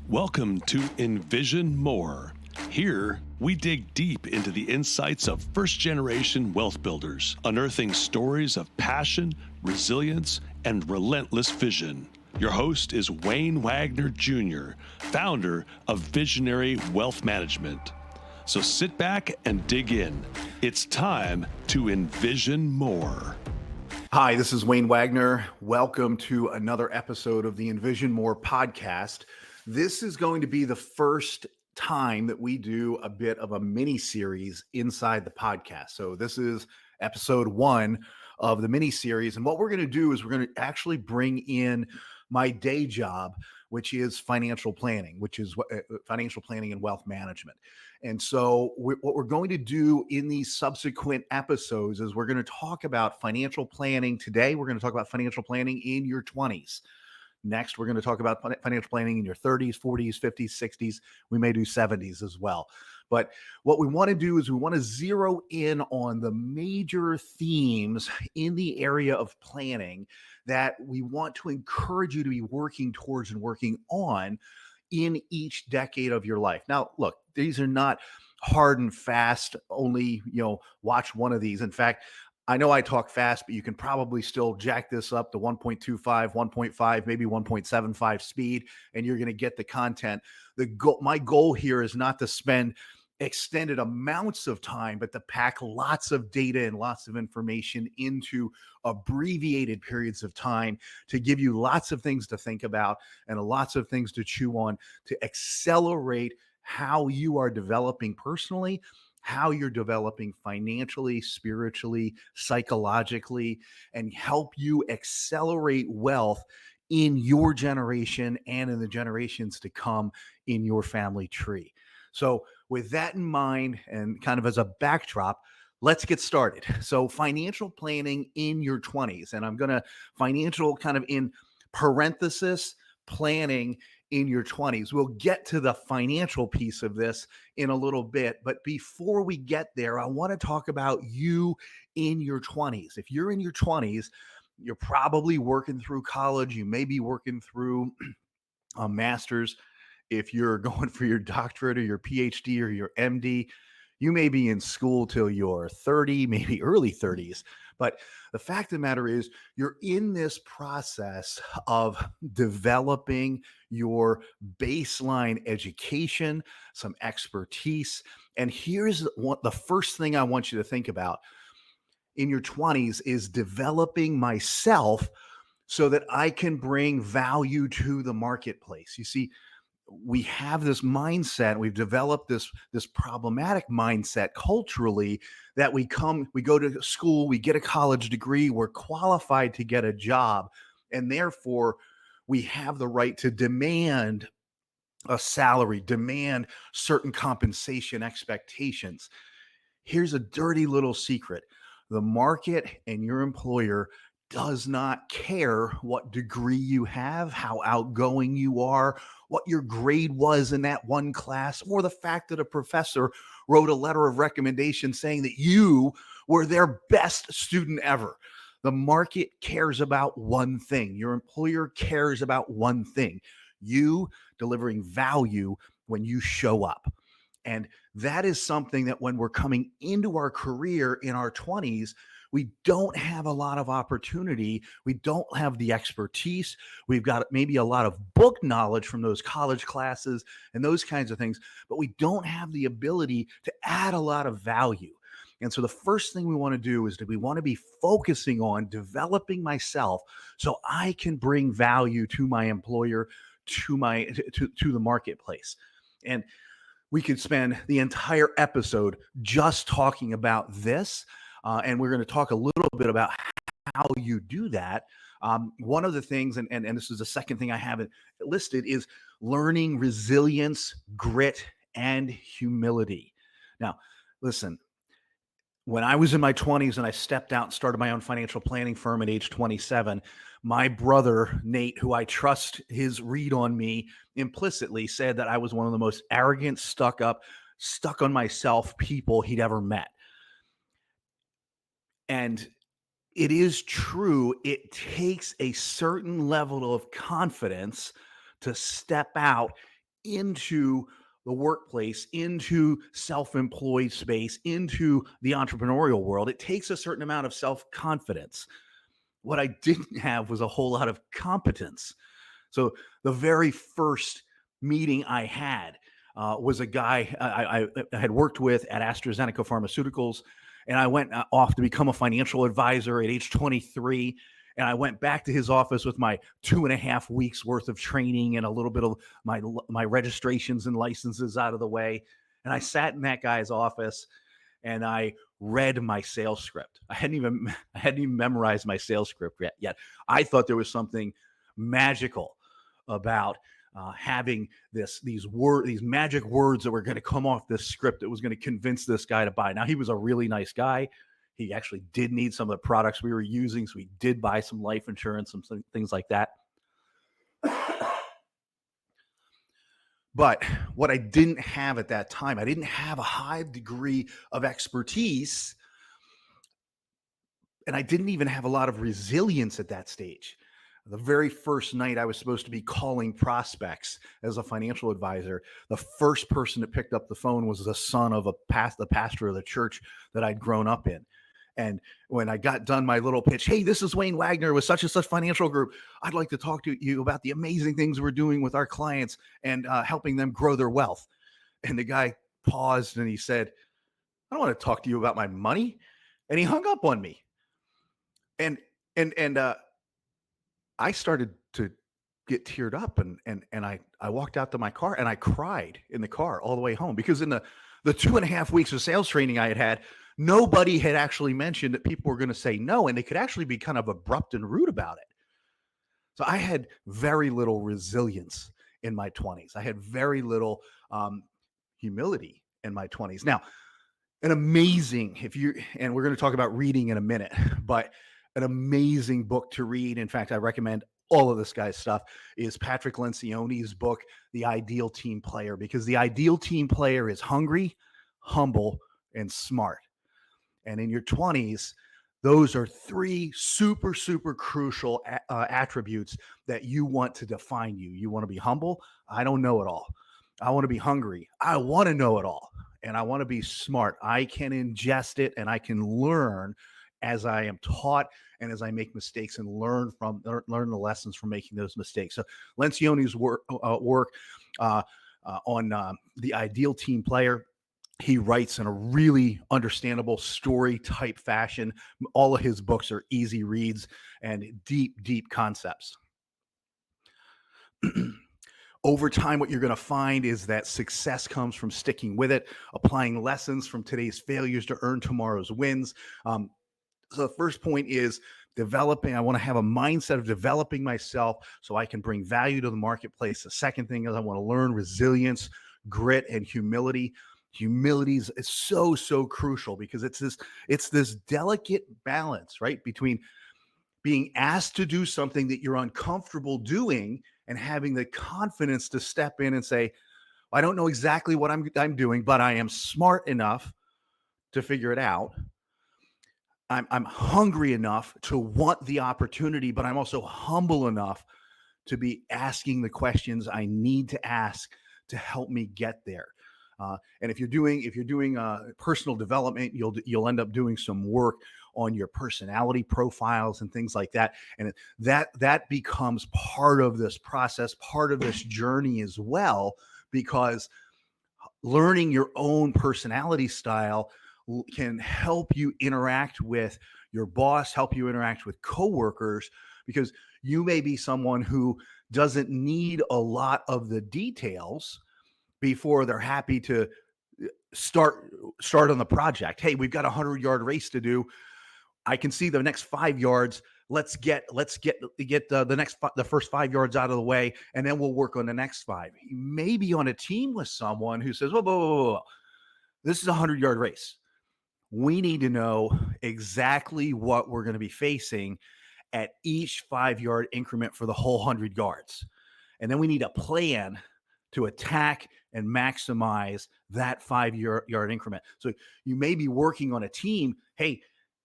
Welcome to Envision More. Here, we dig deep into the insights of first-generation wealth builders, unearthing stories of passion, resilience, and relentless vision. Your host is Wayne Wagner Jr., founder of Visionary Wealth Management. So sit back and dig in. It's time to envision more. Hi, this is Wayne Wagner. Welcome to another episode of the Envision More podcast. This is going to be the first time that we do a bit of a mini series inside the podcast. So this is episode 1 of the mini series. And what we're going to do is we're going to actually bring in my day job, which is financial planning, financial planning and wealth management. And so what we're going to do in these subsequent episodes is we're going to talk about financial planning. Today, we're going to talk about financial planning in your 20s. Next, we're going to talk about financial planning in your 30s, 40s, 50s, 60s. We may do 70s as well. But what we want to do is we want to zero in on the major themes in the area of planning that we want to encourage you to be working towards and working on in each decade of your life. Now, look, these are not hard and fast, only, watch one of these. In fact, I know I talk fast, but you can probably still jack this up to 1.25, 1.5, maybe 1.75 speed, and you're going to get the content. My goal here is not to spend extended amounts of time, but to pack lots of data and lots of information into abbreviated periods of time to give you lots of things to think about and lots of things to chew on to accelerate how you are developing personally, how you're developing financially, spiritually, psychologically, and help you accelerate wealth in your generation and in the generations to come in your family tree. So with that in mind and kind of as a backdrop, let's get started. So financial planning in your 20s, and I'm going to financial kind of in parenthesis planning in your 20s. We'll get to the financial piece of this in a little bit. But before we get there, I want to talk about you in your 20s. If you're in your 20s, you're probably working through college. You may be working through a master's. If you're going for your doctorate or your PhD or your MD, you may be in school till you're 30, maybe early 30s. But the fact of the matter is, you're in this process of developing your baseline education, some expertise. And here's what the first thing I want you to think about in your 20s is developing myself so that I can bring value to the marketplace. You see, we have this mindset, we've developed this problematic mindset culturally that we go to school, we get a college degree, we're qualified to get a job, and therefore we have the right to demand a salary, demand certain compensation expectations. Here's a dirty little secret. The market and your employer does not care what degree you have, how outgoing you are, what your grade was in that one class, or the fact that a professor wrote a letter of recommendation saying that you were their best student ever. The market cares about one thing. Your employer cares about one thing. You delivering value when you show up. And that is something that when we're coming into our career in our 20s, we don't have a lot of opportunity. We don't have the expertise. We've got maybe a lot of book knowledge from those college classes and those kinds of things, but we don't have the ability to add a lot of value. And so the first thing we want to do is that we want to be focusing on developing myself so I can bring value to my employer, to the marketplace. And we could spend the entire episode just talking about this. And we're going to talk a little bit about how you do that. One of the things, and this is the second thing I have listed, is learning resilience, grit, and humility. Now, listen, when I was in my 20s and I stepped out and started my own financial planning firm at age 27, my brother, Nate, who I trust his read on me implicitly, said that I was one of the most arrogant, stuck on myself people he'd ever met. And it is true. It takes a certain level of confidence to step out into the workplace, into self-employed space, into the entrepreneurial world, it takes a certain amount of self-confidence. What I didn't have was a whole lot of competence. So the very first meeting I had was a guy I had worked with at AstraZeneca Pharmaceuticals, and I went off to become a financial advisor at age 23. And I went back to his office with my 2.5 weeks worth of training and a little bit of my registrations and licenses out of the way. And I sat in that guy's office and I read my sales script. I hadn't even memorized my sales script yet. I thought there was something magical about having these magic words that were going to come off this script that was going to convince this guy to buy. Now, he was a really nice guy. He actually did need some of the products we were using, so he did buy some life insurance, some things like that. But what I didn't have at that time, I didn't have a high degree of expertise, and I didn't even have a lot of resilience at that stage. The very first night I was supposed to be calling prospects as a financial advisor, the first person that picked up the phone was the son of the pastor of the church that I'd grown up in. And when I got done my little pitch, hey, this is Wayne Wagner with such and such financial group. I'd like to talk to you about the amazing things we're doing with our clients and helping them grow their wealth. And the guy paused and he said, I don't want to talk to you about my money. And he hung up on me. And I started to get teared up and I walked out to my car and I cried in the car all the way home, because in the 2.5 weeks of sales training I had, nobody had actually mentioned that people were going to say no, and they could actually be kind of abrupt and rude about it. So I had very little resilience in my 20s. I had very little humility in my 20s. Now, and we're going to talk about reading in a minute, but an amazing book to read. In fact, I recommend all of this guy's stuff is Patrick Lencioni's book, The Ideal Team Player, because the ideal team player is hungry, humble, and smart. And in your 20s, those are three super, super crucial attributes that you want to define you. You want to be humble. I don't know it all. I want to be hungry. I want to know it all. And I want to be smart. I can ingest it and I can learn as I am taught and as I make mistakes and learn the lessons from making those mistakes. So Lencioni's work on the ideal team player, he writes in a really understandable story type fashion. All of his books are easy reads and deep, deep concepts. Over time, what you're going to find is that success comes from sticking with it, applying lessons from today's failures to earn tomorrow's wins. So the first point is developing. I want to have a mindset of developing myself so I can bring value to the marketplace. The second thing is I want to learn resilience, grit, and humility. Humility is so, so crucial because it's this delicate balance, right, between being asked to do something that you're uncomfortable doing and having the confidence to step in and say, I don't know exactly what I'm doing, but I am smart enough to figure it out. I'm hungry enough to want the opportunity, but I'm also humble enough to be asking the questions I need to ask to help me get there. And if you're doing personal development, you'll end up doing some work on your personality profiles and things like that. And that becomes part of this process, part of this journey as well, because learning your own personality style can help you interact with your boss, help you interact with coworkers, because you may be someone who doesn't need a lot of the details before they're happy to start on the project. Hey, we've got a 100-yard race to do. I can see the next 5 yards. Let's get the first 5 yards out of the way, and then we'll work on the next 5. You may be on a team with someone who says, whoa. This is a 100-yard race. We need to know exactly what we're going to be facing at each 5-yard increment for the whole 100 yards. And then we need a plan to attack and maximize that 5-yard increment. So you may be working on a team. Hey,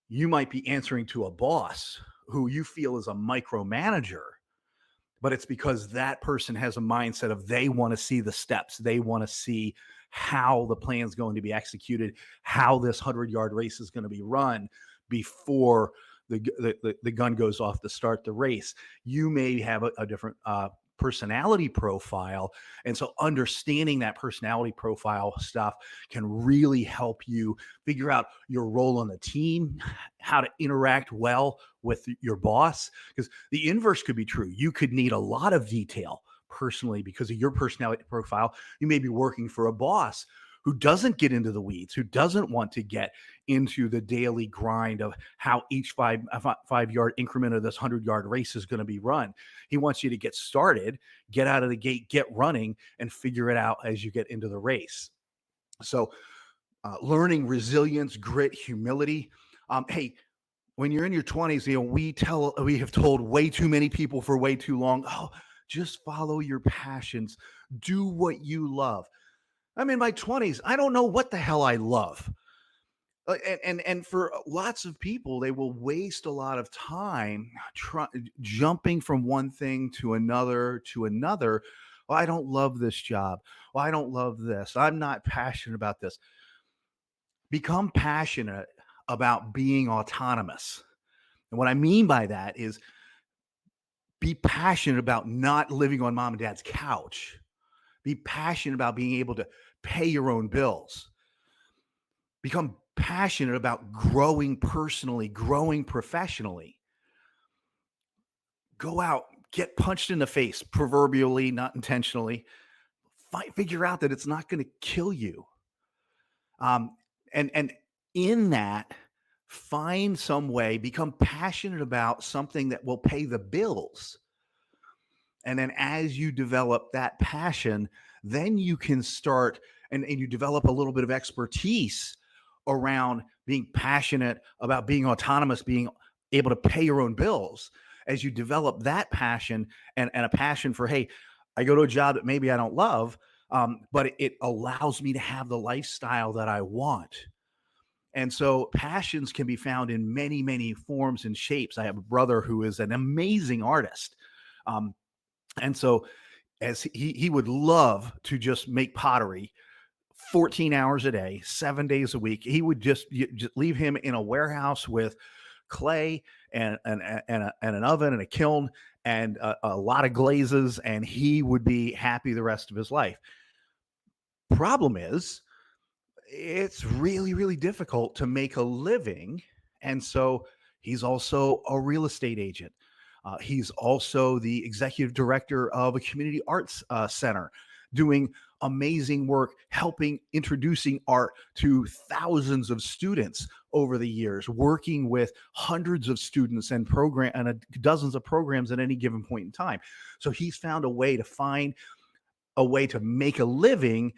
you might be answering to a boss who you feel is a micromanager, but it's because that person has a mindset of they want to see the steps. They want to see how the plan is going to be executed, how this 100-yard race is going to be run before the gun goes off to start the race. You may have a different personality profile. And so understanding that personality profile stuff can really help you figure out your role on the team, how to interact well with your boss. Because the inverse could be true. You could need a lot of detail personally because of your personality profile. You may be working for a boss who doesn't get into the weeds, who doesn't want to get into the daily grind of how each 5 yard increment of this 100-yard race is going to be run. He wants you to get started, get out of the gate, get running, and figure it out as you get into the race. So learning resilience, grit, humility. Hey, when you're in your 20s, we have told way too many people for way too long, oh, just follow your passions, do what you love. I'm in my 20s. I don't know what the hell I love. And for lots of people, they will waste a lot of time jumping from one thing to another to another. Well, I don't love this job. Well, I don't love this. I'm not passionate about this. Become passionate about being autonomous. And what I mean by that is be passionate about not living on mom and dad's couch. Be passionate about being able to pay your own bills. Become passionate about growing personally, growing professionally. Go out, get punched in the face, proverbially, not intentionally. Figure out that it's not going to kill you. And in that, find some way, become passionate about something that will pay the bills. And then as you develop that passion, then you can start and you develop a little bit of expertise around being passionate about being autonomous, being able to pay your own bills. As you develop that passion and a passion for, hey, I go to a job that maybe I don't love, but it allows me to have the lifestyle that I want. And so passions can be found in many, many forms and shapes. I have a brother who is an amazing artist. And so as he would love to just make pottery 14 hours a day, 7 days a week. He would just leave him in a warehouse with clay and an oven and a kiln and a lot of glazes, and he would be happy the rest of his life. Problem is, it's really, really difficult to make a living. And so he's also a real estate agent. He's also the executive director of a community arts center, doing amazing work, helping introducing art to thousands of students over the years, working with hundreds of students and dozens of programs at any given point in time. So he's found a way to make a living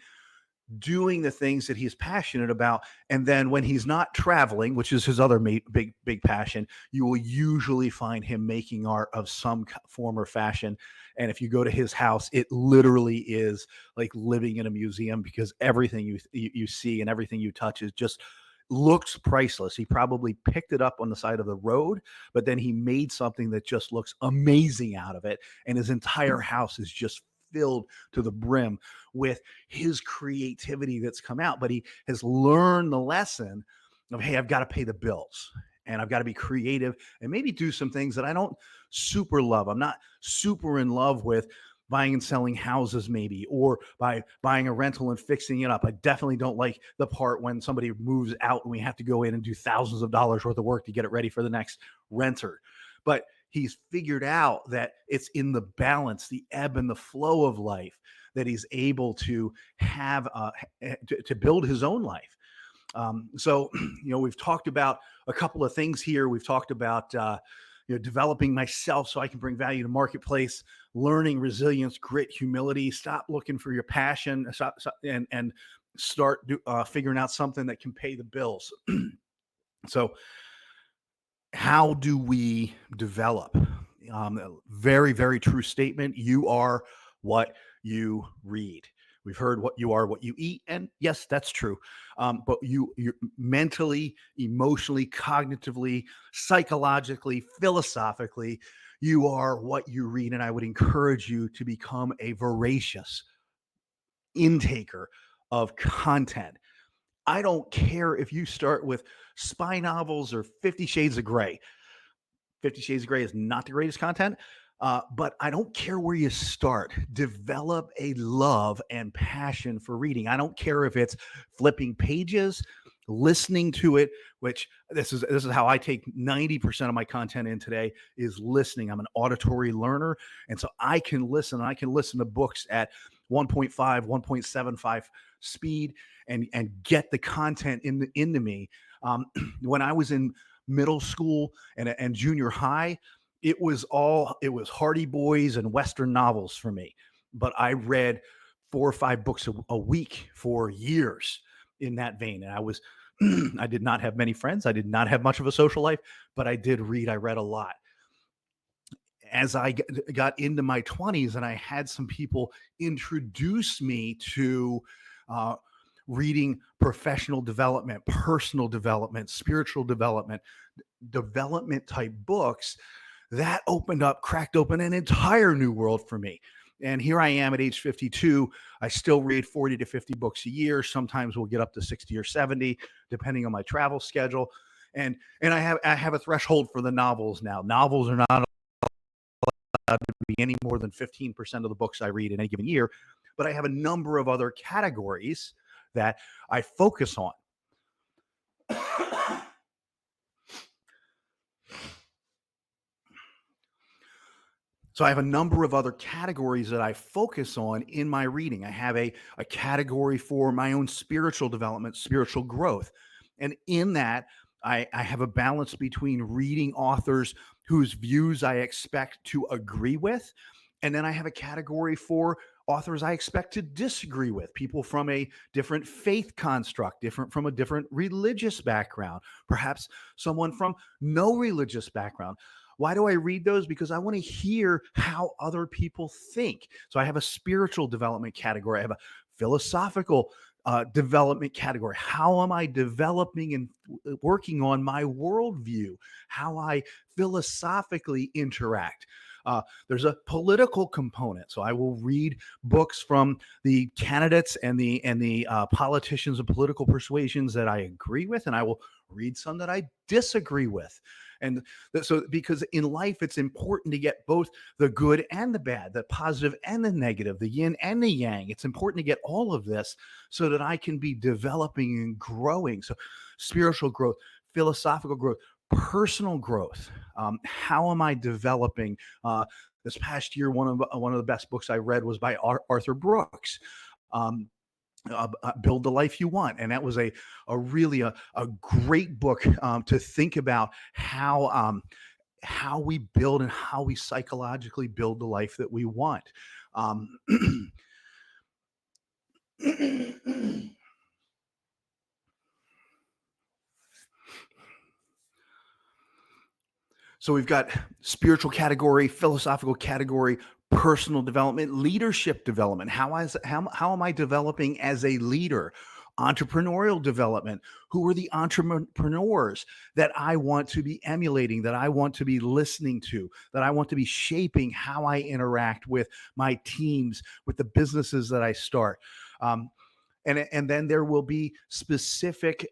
doing the things that he's passionate about. And then when he's not traveling, which is his other big passion, you will usually find him making art of some form or fashion. And if you go to his house, it literally is like living in a museum because everything you see and everything you touch is just looks priceless. He probably picked it up on the side of the road, but then he made something that just looks amazing out of it. And his entire house is just filled to the brim with his creativity that's come out. But he has learned the lesson of, hey, I've got to pay the bills and I've got to be creative and maybe do some things that I don't super love. I'm not super in love with buying and selling houses maybe, or by buying a rental and fixing it up. I definitely don't like the part when somebody moves out and we have to go in and do thousands of dollars worth of work to get it ready for the next renter. But he's figured out that it's in the balance, the ebb and the flow of life that he's able to have to build his own life. So, we've talked about a couple of things here. We've talked about, developing myself so I can bring value to marketplace, learning resilience, grit, humility, stop looking for your passion, and start figuring out something that can pay the bills. So how do we develop? Very, very true statement. You are what you read. We've heard what you are, what you eat. And yes, that's true. But you're mentally, emotionally, cognitively, psychologically, philosophically, You are what you read, and I would encourage you to become a voracious intaker of content. I don't care if you start with spy novels or 50 Shades of Grey. 50 Shades of Grey is not the greatest content, but I don't care where you start. Develop a love and passion for reading. I don't care if it's flipping pages, listening to it, which this is how I take 90% of my content in today is listening. I'm an auditory learner, and so I can listen. I can listen to books at 1.5, 1.75 speed and get the content into me. When I was in middle school and junior high, it was Hardy Boys and Western novels for me. But I read 4 or 5 books a week for years in that vein. And I did not have many friends. I did not have much of a social life, but I did read. I read a lot. As I got into my 20s and I had some people introduce me to reading professional development, personal development, spiritual development type books, that cracked open an entire new world for me. And here I am at age 52. I still read 40 to 50 books a year. Sometimes we'll get up to 60 or 70, depending on my travel schedule. And I have a threshold for the novels now. Novels are not allowed to be any more than 15% of the books I read in any given year. But I have a number of other categories that I focus on. So I have a number of other categories that I focus on in my reading. I have a category for my own spiritual development, spiritual growth. And in that, I have a balance between reading authors whose views I expect to agree with. And then I have a category for authors I expect to disagree with, people from a different faith construct, from a different religious background, perhaps someone from no religious background. Why do I read those? Because I want to hear how other people think. So I have a spiritual development category. I have a philosophical development category. How am I developing and working on my worldview? How I philosophically interact? There's a political component. So I will read books from the candidates and the politicians and political persuasions that I agree with, and I will read some that I disagree with. And so, because in life, it's important to get both the good and the bad, the positive and the negative, the yin and the yang. It's important to get all of this so that I can be developing and growing. So spiritual growth, philosophical growth, personal growth. How am I developing? This past year, one of the best books I read was by Arthur Brooks. Build the life you want, and that was a really great book to think about how we build and how we psychologically build the life that we want. So we've got spiritual category, philosophical category, personal development, leadership development. How am I developing as a leader? Entrepreneurial development. Who are the entrepreneurs that I want to be emulating, that I want to be listening to, that I want to be shaping how I interact with my teams, with the businesses that I start? And then there will be specific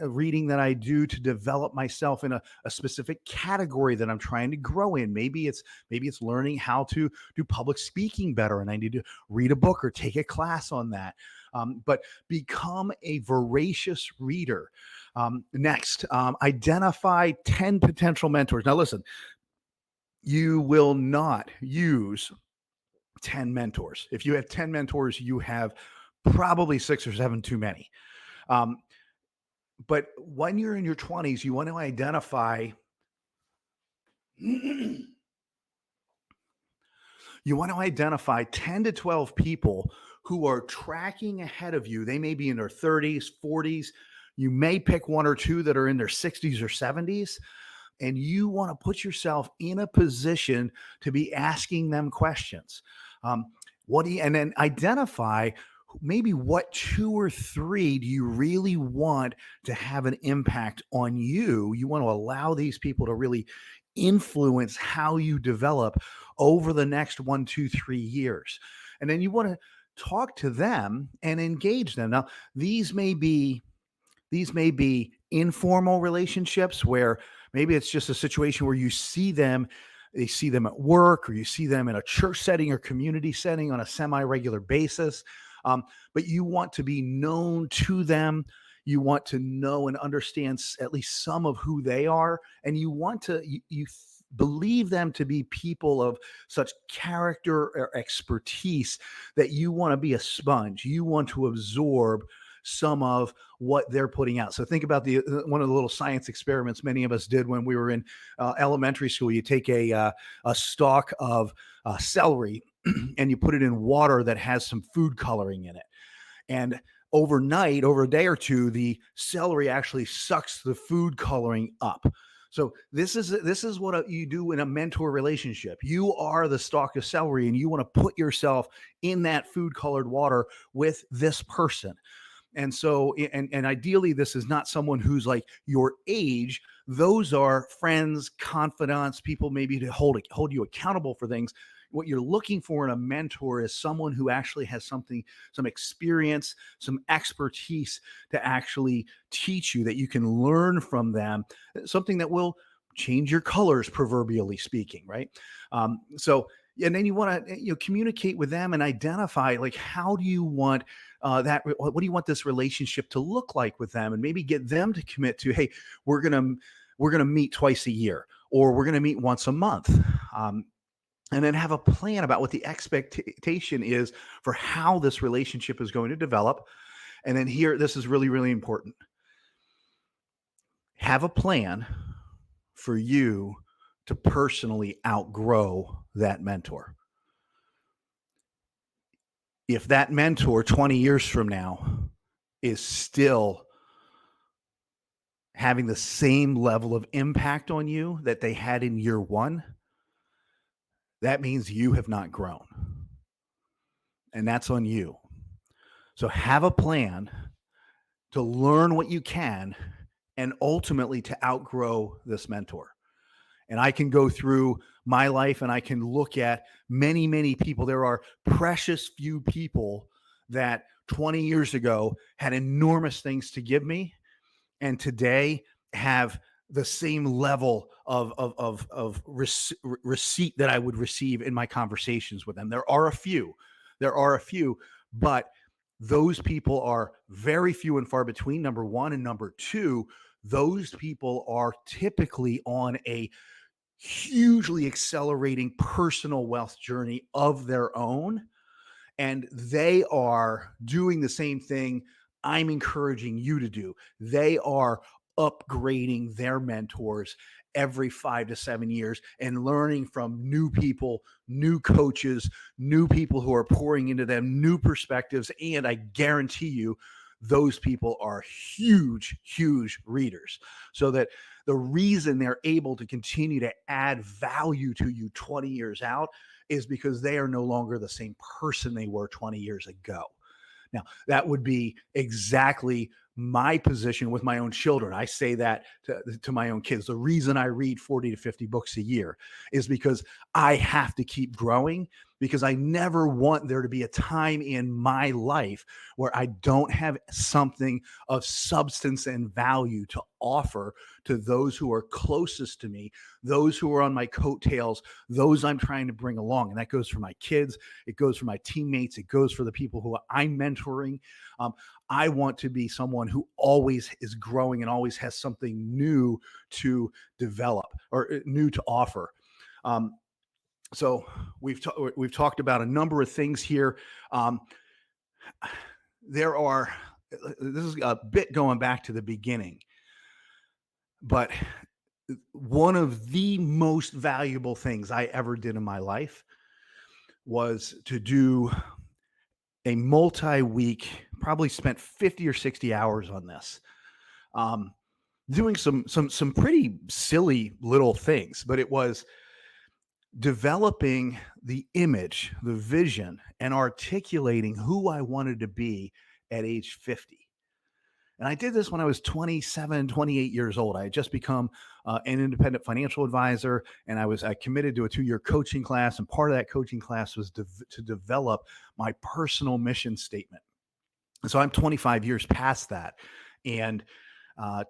reading that I do to develop myself in a specific category that I'm trying to grow in. Maybe it's learning how to do public speaking better, and I need to read a book or take a class on that. But become a voracious reader. Next, identify 10 potential mentors. Now, listen, you will not use 10 mentors. If you have 10 mentors, you have probably 6 or 7 too many. But when you're in your 20s, you want to identify 10 to 12 people who are tracking ahead of you. They may be in their 30s, 40s. You may pick 1 or 2 that are in their 60s or 70s. And you want to put yourself in a position to be asking them questions. And then identify maybe what 2 or 3 do you really want to have an impact on you? You want to allow these people to really influence how you develop over the next 1, 2, 3 years. And then you want to talk to them and engage them. Now, these may be these may be informal relationships where maybe it's just a situation where they see them at work, or you see them in a church setting or community setting on a semi-regular basis. But you want to be known to them. You want to know and understand at least some of who they are, and you want to believe them to be people of such character or expertise that you want to be a sponge. You want to absorb some of what they're putting out. So think about one of the little science experiments many of us did when we were in elementary school. You take a stalk of celery and you put it in water that has some food coloring in it. And overnight, over a day or two, the celery actually sucks the food coloring up. So this is what you do in a mentor relationship. You are the stalk of celery, and you want to put yourself in that food colored water with this person. And so, and ideally, this is not someone who's like your age. Those are friends, confidants, people maybe to hold you accountable for things. What you're looking for in a mentor is someone who actually has some experience, some expertise to actually teach you, that you can learn from them, something that will change your colors, proverbially speaking, right? So, and then you want to communicate with them and identify, like, how do you want what do you want this relationship to look like with them, and maybe get them to commit to, hey, we're gonna meet twice a year, or we're gonna meet once a month. And then have a plan about what the expectation is for how this relationship is going to develop. And then this is really, really important. Have a plan for you to personally outgrow that mentor. If that mentor 20 years from now is still having the same level of impact on you that they had in year one, that means you have not grown. And that's on you. So have a plan to learn what you can and ultimately to outgrow this mentor. And I can go through my life and I can look at many, many people. There are precious few people that 20 years ago had enormous things to give me, and today have the same level of receipt that I would receive in my conversations with them. There are a few, but those people are very few and far between, number one. And number two, those people are typically on a hugely accelerating personal wealth journey of their own. And they are doing the same thing I'm encouraging you to do. They are upgrading their mentors every 5 to 7 years and learning from new people, new coaches, new people who are pouring into them, new perspectives. And I guarantee you, those people are huge, huge readers. So that the reason they're able to continue to add value to you 20 years out is because they are no longer the same person they were 20 years ago. Now, that would be exactly my position with my own children. I say that to my own kids. The reason I read 40 to 50 books a year is because I have to keep growing, because I never want there to be a time in my life where I don't have something of substance and value to offer to those who are closest to me, those who are on my coattails, those I'm trying to bring along. And that goes for my kids. It goes for my teammates. It goes for the people who I'm mentoring. I want to be someone who always is growing and always has something new to develop or new to offer. So we've talked about a number of things here. This is a bit going back to the beginning, but one of the most valuable things I ever did in my life was to do a multi-week, probably spent 50 or 60 hours on this, doing some pretty silly little things, but it was developing the image, the vision, and articulating who I wanted to be at age 50. And I did this when I was 27, 28 years old. I had just become an independent financial advisor, and I committed to a 2-year coaching class. And part of that coaching class was to develop my personal mission statement. And so I'm 25 years past that. And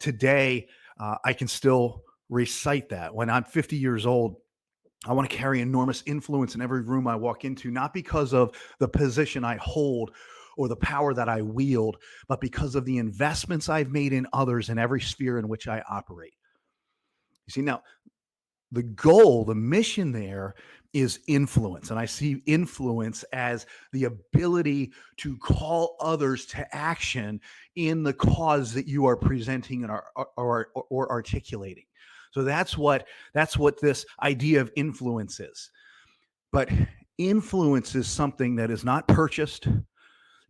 today I can still recite that. When I'm 50 years old, I want to carry enormous influence in every room I walk into, not because of the position I hold or the power that I wield, but because of the investments I've made in others in every sphere in which I operate. You see, now the goal, the mission there is influence. And I see influence as the ability to call others to action in the cause that you are presenting and or articulating. So that's what this idea of influence is. But influence is something that is not purchased,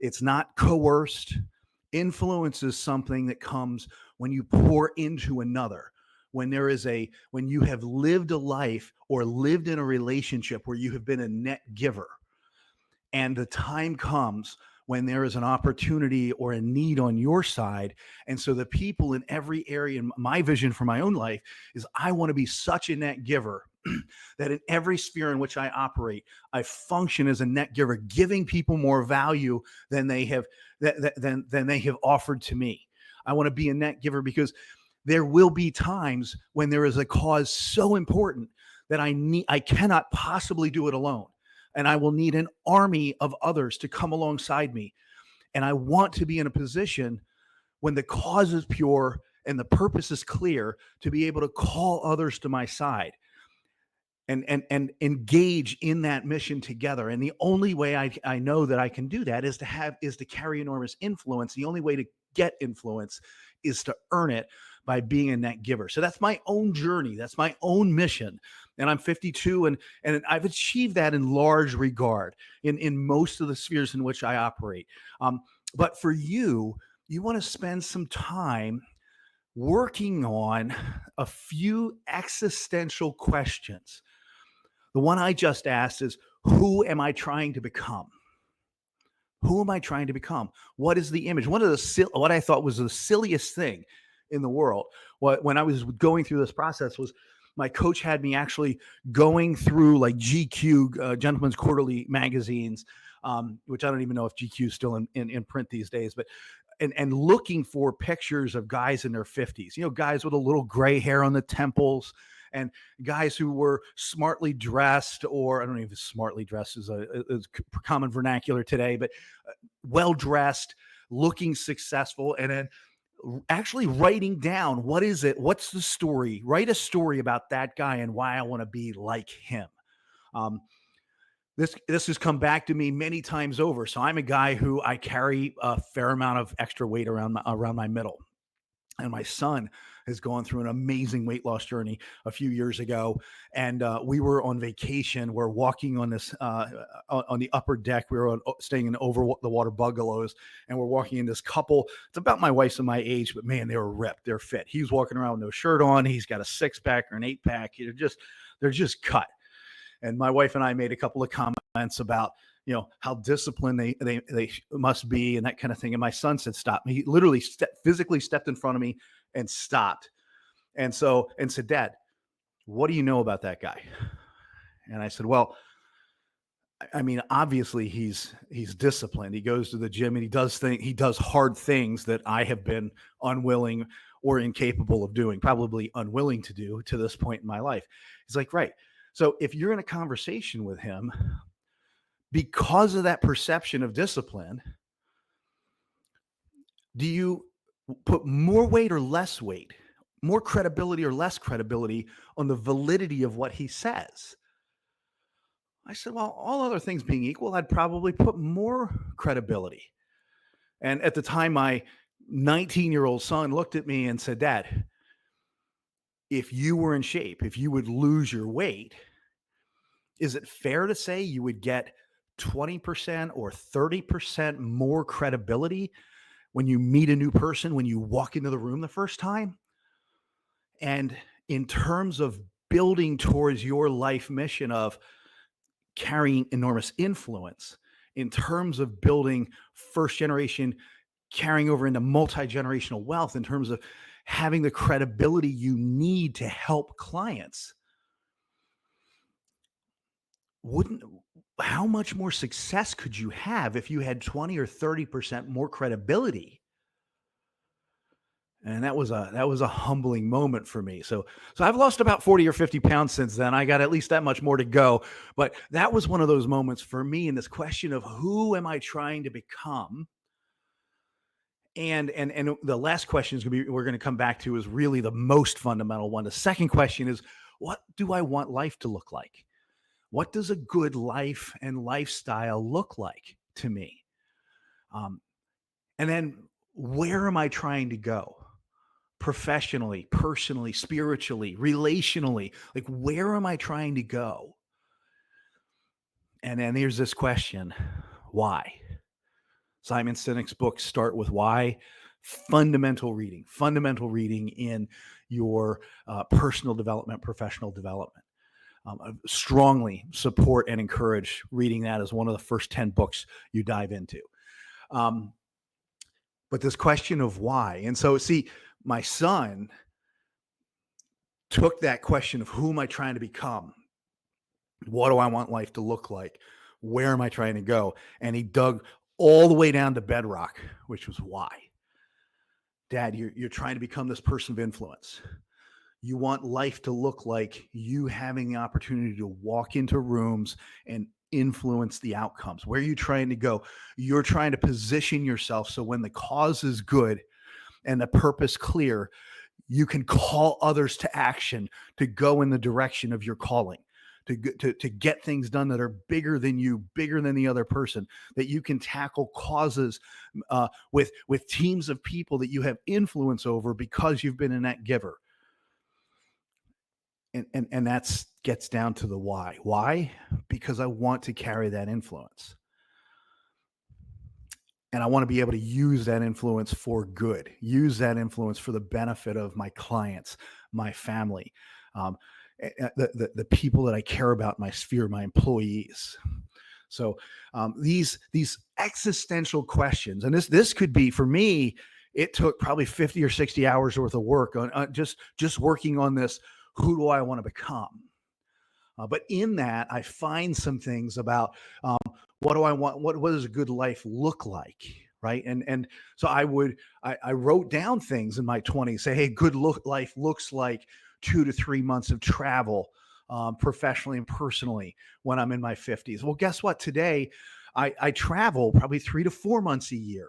it's not coerced. Influence is something that comes when you pour into another. When you have lived a life or lived in a relationship where you have been a net giver, and the time comes when there is an opportunity or a need on your side. And so the people in every area, in my vision for my own life is I want to be such a net giver that in every sphere in which I operate, I function as a net giver, giving people more value than they have than they have offered to me. I want to be a net giver because there will be times when there is a cause so important that I cannot possibly do it alone. And I will need an army of others to come alongside me. And I want to be in a position when the cause is pure and the purpose is clear to be able to call others to my side and engage in that mission together. And the only way I know that I can do that is to carry enormous influence. The only way to get influence is to earn it by being a net giver. So that's my own journey. That's my own mission. And I'm 52 and I've achieved that in large regard in most of the spheres in which I operate. But for you want to spend some time working on a few existential questions. The one I just asked is, who am I trying to become? Who am I trying to become? What is the image? What I thought was the silliest thing in the world, when I was going through this process, was my coach had me actually going through like GQ, Gentleman's Quarterly magazines, which I don't even know if GQ is still in print these days, but and looking for pictures of guys in their 50s, guys with a little gray hair on the temples, and guys who were smartly dressed, or I don't know if smartly dressed is a common vernacular today, but well dressed, looking successful, and then actually writing down what's the story. Write a story about that guy and why I want to be like him. This has come back to me many times over. So I'm a guy who I carry a fair amount of extra weight around my middle. And my son has gone through an amazing weight loss journey a few years ago. And we were on vacation. We're walking on this on the upper deck. We were staying in over the water bungalows, and we're walking in this couple. It's about my wife's and my age, but man, they were ripped. They're fit. He's walking around with no shirt on. He's got a 6-pack or an 8-pack. They're just cut. And my wife and I made a couple of comments about, how disciplined they must be and that kind of thing. And my son said, stop. He literally physically stepped in front of me and stopped. And said, Dad, what do you know about that guy? And I said, well, I mean, obviously he's disciplined. He goes to the gym and he does hard things that I have been unwilling or incapable of doing, probably unwilling to do to this point in my life. He's like, right. So if you're in a conversation with him, because of that perception of discipline, do you put more weight or less weight, more credibility or less credibility on the validity of what he says? I said, well, all other things being equal, I'd probably put more credibility. And at the time, my 19-year-old son looked at me and said, Dad, if you were in shape, if you would lose your weight, is it fair to say you would get 20% or 30% more credibility when you meet a new person, when you walk into the room the first time? And in terms of building towards your life mission of carrying enormous influence, in terms of building first generation carrying over into multi-generational wealth in terms of having the credibility you need to help clients, wouldn't how much more success could you have if you had 20 or 30% more credibility? And that was a humbling moment for me. So I've lost about 40 or 50 pounds since then. I got at least that much more to go. But that was one of those moments for me in this question of who am I trying to become? And the last question is we're going to come back to is really the most fundamental one. The second question is, what do I want life to look like? What does a good life and lifestyle look like to me? Um, and then where am I trying to go? Professionally, personally, spiritually, relationally, like where am I trying to go? And then here's this question: why? Simon Sinek's books start with why. Fundamental reading in your personal development, professional development. I strongly support and encourage reading that as one of the first 10 books you dive into. But this question of why, and so see, my son took that question of who am I trying to become? What do I want life to look like? Where am I trying to go? And he dug all the way down to bedrock, which was why. Dad, you're trying to become this person of influence. You want life to look like you having the opportunity to walk into rooms and influence the outcomes. Where are you trying to go? You're trying to position yourself so when the cause is good and the purpose clear, you can call others to action to go in the direction of your calling, to get things done that are bigger than you, bigger than the other person, that you can tackle causes with teams of people that you have influence over because you've been a net giver. And that's gets down to the why. Why? Because I want to carry that influence. And I want to be able to use that influence for good, use that influence for the benefit of my clients, my family, the people that I care about, my sphere, my employees. So these existential questions, and this could be for me. It took probably 50 or 60 hours worth of work on just working on this. Who do I want to become? But in that, I find some things about what do I want? What does a good life look like? Right. And so I wrote down things in my 20s, say, hey, life looks like 2 to 3 months of travel professionally and personally when I'm in my 50s. Well, guess what? Today, I travel probably 3 to 4 months a year.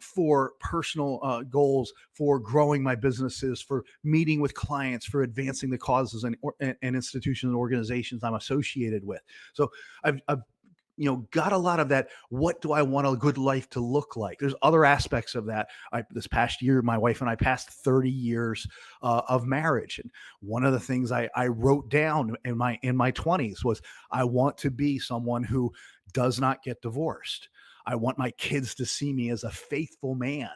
For personal goals, for growing my businesses, for meeting with clients, for advancing the causes and institutions and organizations I'm associated with. So I've got a lot of that. What do I want a good life to look like? There's other aspects of that. This past year, my wife and I passed 30 years of marriage. And one of the things I wrote down in my 20s was I want to be someone who does not get divorced. I want my kids to see me as a faithful man.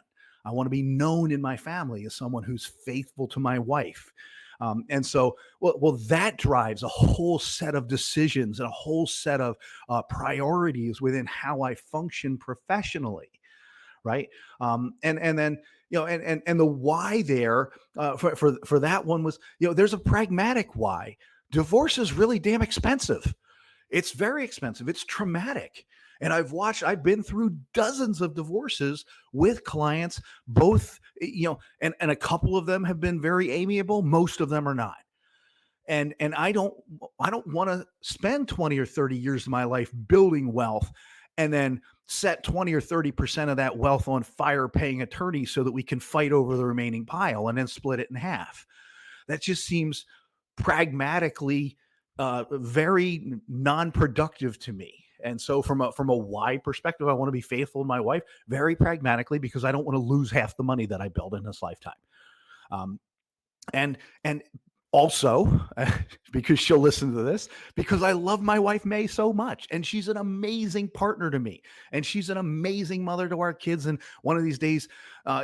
I want to be known in my family as someone who's faithful to my wife. And so, well, that drives a whole set of decisions and a whole set of priorities within how I function professionally, right? And then and the why there for that one was there's a pragmatic why. Divorce is really damn expensive. It's very expensive. It's traumatic. And I've been through dozens of divorces with clients, both, and a couple of them have been very amiable. Most of them are not. And I don't want to spend 20 or 30 years of my life building wealth and then set 20 or 30% of that wealth on fire paying attorneys so that we can fight over the remaining pile and then split it in half. That just seems pragmatically very non-productive to me. And so from a why perspective, I want to be faithful to my wife very pragmatically because I don't want to lose half the money that I built in this lifetime. And also because she'll listen to this, because I love my wife, May, so much. And she's an amazing partner to me. And she's an amazing mother to our kids. And one of these days,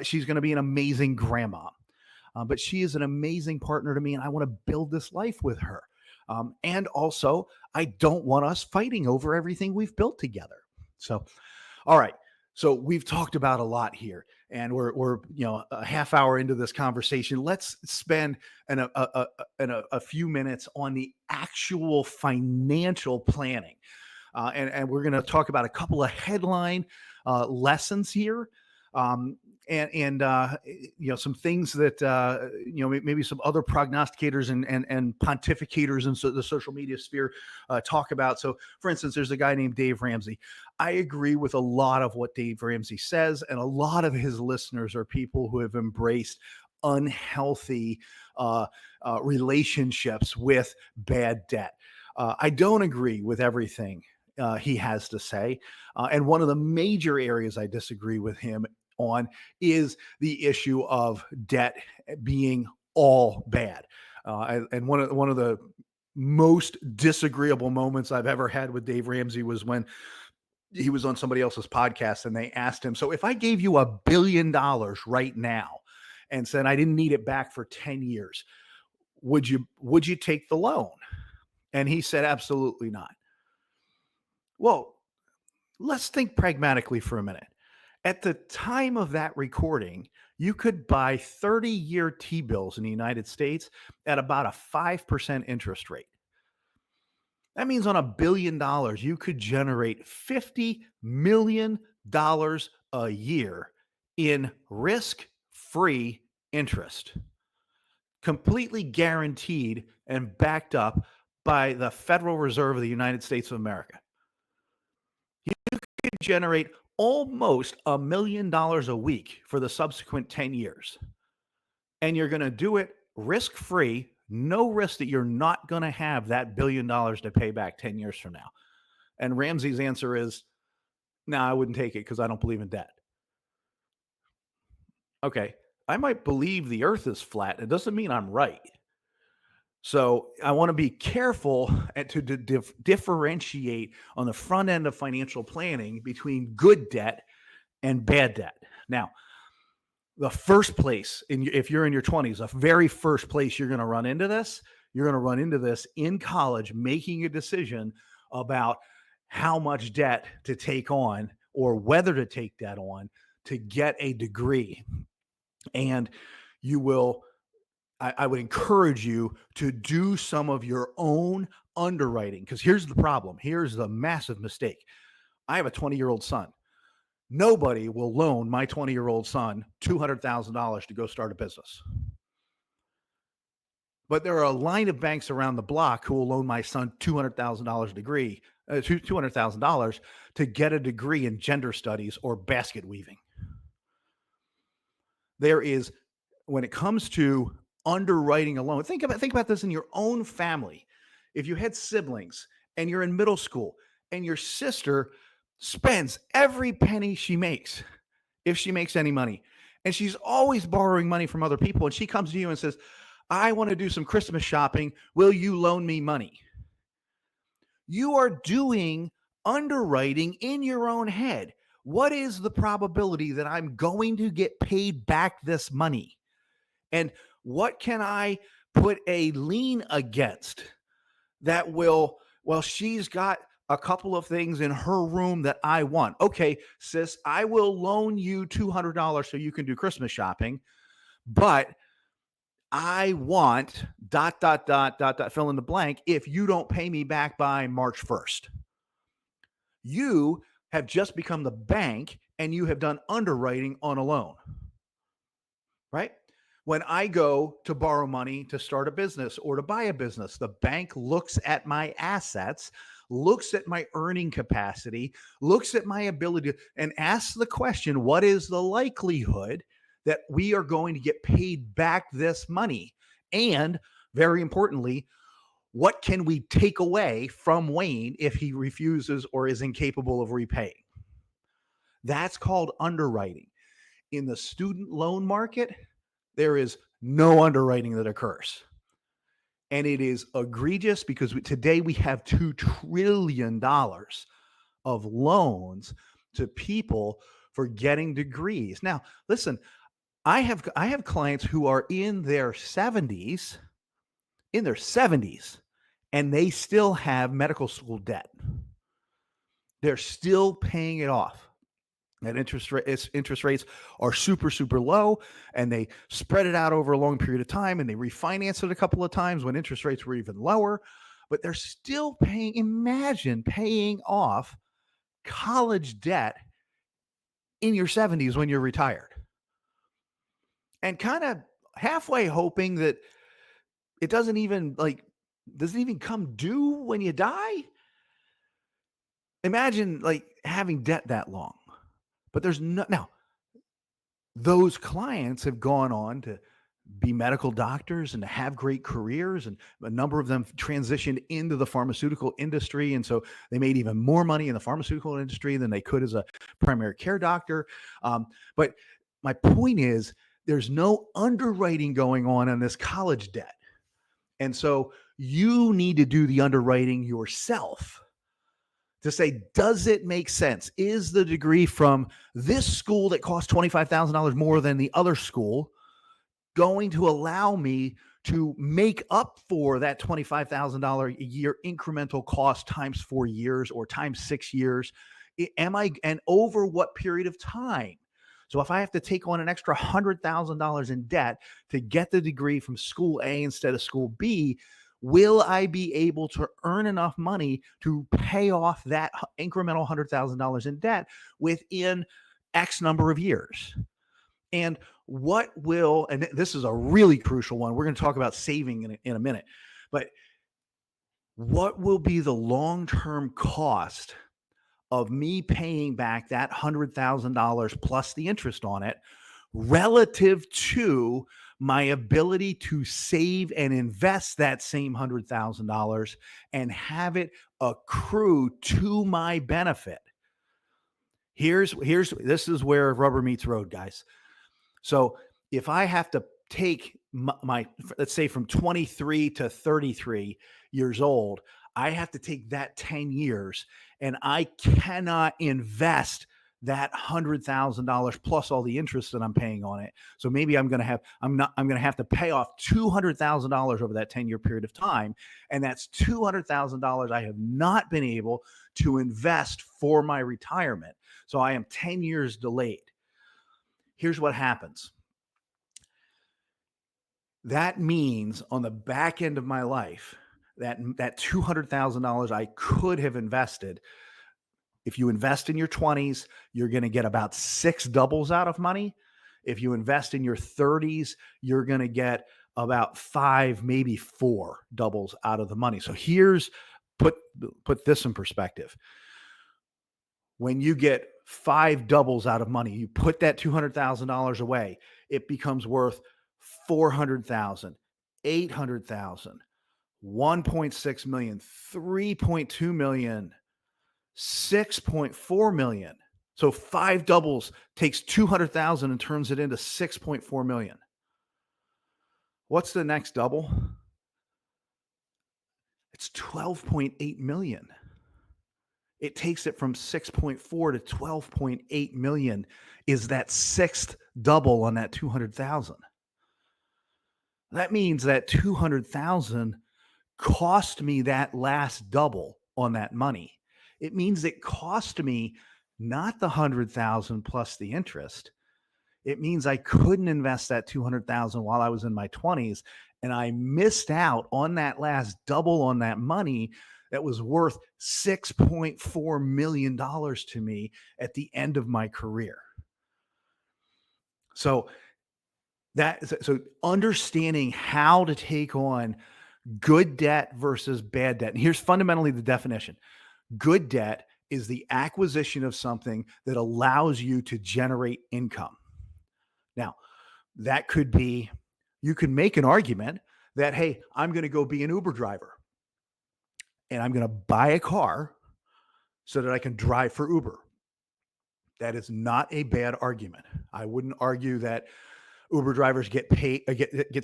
she's going to be an amazing grandma. But she is an amazing partner to me. And I want to build this life with her. And also, I don't want us fighting over everything we've built together. So, all right. So we've talked about a lot here, and we're a half hour into this conversation. Let's spend a few minutes on the actual financial planning, and we're going to talk about a couple of headline lessons here. Um, and some things that maybe some other prognosticators and pontificators in the social media sphere talk about. So, for instance, there's a guy named Dave Ramsey. I agree with a lot of what Dave Ramsey says, and a lot of his listeners are people who have embraced unhealthy relationships with bad debt. I don't agree with everything he has to say. And one of the major areas I disagree with him on is the issue of debt being all bad. And one of the most disagreeable moments I've ever had with Dave Ramsey was when he was on somebody else's podcast and they asked him, so if I gave you $1 billion right now and said I didn't need it back for 10 years, would you take the loan? And he said, absolutely not. Well, let's think pragmatically for a minute. At the time of that recording, you could buy 30-year T-bills in the United States at about a 5% interest rate. That means on $1 billion, you could generate $50 million a year in risk-free interest, completely guaranteed and backed up by the Federal Reserve of the United States of America. You could generate almost $1 million a week for the subsequent 10 years. And you're going to do it risk-free, no risk that you're not going to have that $1 billion to pay back 10 years from now. And Ramsey's answer is, no, I wouldn't take it because I don't believe in debt. Okay, I might believe the earth is flat. It doesn't mean I'm right. So I want to be careful to differentiate on the front end of financial planning between good debt and bad debt. Now, the first place, if you're in your 20s, the very first place you're going to run into this, in college, making a decision about how much debt to take on or whether to take debt on to get a degree. And you will, I would encourage you to do some of your own underwriting, because here's the problem. Here's the massive mistake. I have a 20-year-old son. Nobody will loan my 20-year-old son $200,000 to go start a business. But there are a line of banks around the block who will loan my son $200,000 to get a degree in gender studies or basket weaving. There is, when it comes to underwriting a loan, think about this in your own family. If you had siblings and you're in middle school and your sister spends every penny she makes, if she makes any money, and she's always borrowing money from other people, and she comes to you and says, I want to do some Christmas shopping. Will you loan me money? You are doing underwriting in your own head. What is the probability that I'm going to get paid back this money? And what can I put a lien against that will, well, she's got a couple of things in her room that I want. Okay, sis, I will loan you $200 so you can do Christmas shopping, but I want ... fill in the blank if you don't pay me back by March 1st. You have just become the bank and you have done underwriting on a loan, right? When I go to borrow money to start a business or to buy a business, the bank looks at my assets, looks at my earning capacity, looks at my ability and asks the question, what is the likelihood that we are going to get paid back this money? And very importantly, what can we take away from Wayne if he refuses or is incapable of repaying? That's called underwriting. In the student loan market, there is no underwriting that occurs. And it is egregious because today we have $2 trillion of loans to people for getting degrees. Now, listen, I have clients who are in their 70s, and they still have medical school debt. They're still paying it off. And interest rates are super, super low, and they spread it out over a long period of time, and they refinance it a couple of times when interest rates were even lower. But they're still paying, imagine paying off college debt in your 70s when you're retired, and kind of halfway hoping that it doesn't even come due when you die. Imagine like having debt that long. But there's no now those clients have gone on to be medical doctors and to have great careers, and a number of them transitioned into the pharmaceutical industry, and so they made even more money in the pharmaceutical industry than they could as a primary care doctor. But my point is, there's no underwriting going on this college debt, and so you need to do the underwriting yourself to say, does it make sense? Is the degree from this school that costs $25,000 more than the other school going to allow me to make up for that $25,000 a year incremental cost times 4 years or times 6 years? And over what period of time? So if I have to take on an extra $100,000 in debt to get the degree from school A instead of school B, will I be able to earn enough money to pay off that incremental $100,000 in debt within X number of years? And and this is a really crucial one. We're going to talk about saving in a minute, but what will be the long-term cost of me paying back that $100,000 plus the interest on it relative to my ability to save and invest that same $100,000 and have it accrue to my benefit? This is where rubber meets road, guys. So if I have to take my let's say from 23 to 33 years old, I have to take that 10 years, and I cannot invest that $100,000 plus all the interest that I'm paying on it. So maybe I'm going to have to pay off $200,000 over that 10-year period of time. And that's $200,000 I have not been able to invest for my retirement. So I am 10 years delayed. Here's what happens. That means on the back end of my life, that $200,000 I could have invested. If you invest in your 20s, you're going to get about 6 doubles out of money. If you invest in your 30s, you're going to get about 5, maybe 4 doubles out of the money. So put this in perspective. When you get 5 doubles out of money, you put that $200,000 away, it becomes worth 400,000, 800,000, 1.6 million, 3.2 million, 6.4 million. So 5 doubles takes 200,000 and turns it into 6.4 million. What's the next double? It's 12.8 million. It takes it from 6.4 to 12.8 million is that 6th double on that 200,000. That means that 200,000 cost me that last double on that money. It means it cost me not the 100,000 plus the interest. It means I couldn't invest that 200,000 while I was in my 20s, and I missed out on that last double on that money that was worth $6.4 million to me at the end of my career. So understanding how to take on good debt versus bad debt. And here's fundamentally the definition. Good debt is the acquisition of something that allows you to generate income. Now, that could be, you can make an argument that, hey, I'm going to go be an Uber driver and I'm going to buy a car so that I can drive for Uber. That is not a bad argument. I wouldn't argue that Uber drivers get